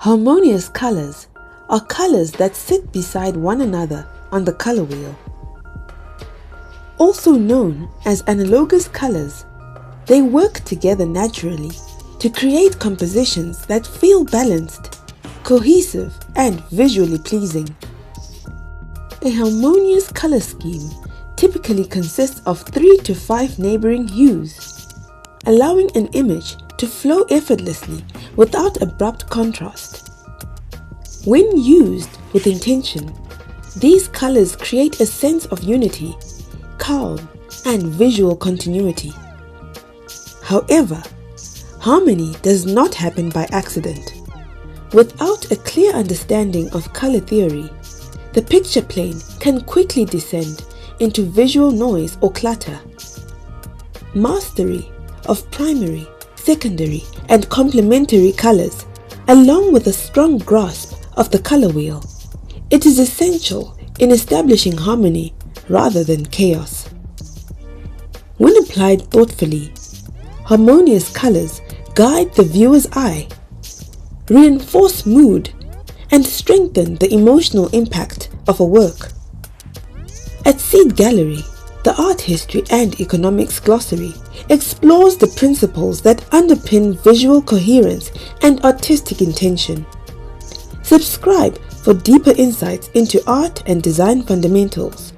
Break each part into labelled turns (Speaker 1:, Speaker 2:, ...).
Speaker 1: Harmonious colors are colors that sit beside one another on the color wheel. Also known as analogous colors, they work together naturally to create compositions that feel balanced, cohesive, and visually pleasing. A harmonious color scheme typically consists of 3 to 5 neighboring hues, allowing an image to flow effortlessly without abrupt contrast. When used with intention, these colors create a sense of unity, calm, and visual continuity. However, harmony does not happen by accident. Without a clear understanding of color theory, the picture plane can quickly descend into visual noise or clutter. Mastery of primary, secondary, and complementary colors, along with a strong grasp of the color wheel, it is essential in establishing harmony rather than chaos. When applied thoughtfully, harmonious colors guide the viewer's eye, reinforce mood, and strengthen the emotional impact of a work. At Seed Gallery, the Art History and Economics Glossary explores the principles that underpin visual coherence and artistic intention. Subscribe for deeper insights into art and design fundamentals.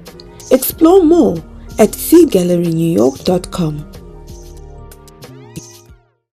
Speaker 1: Explore more at seedgallerynewyork.com.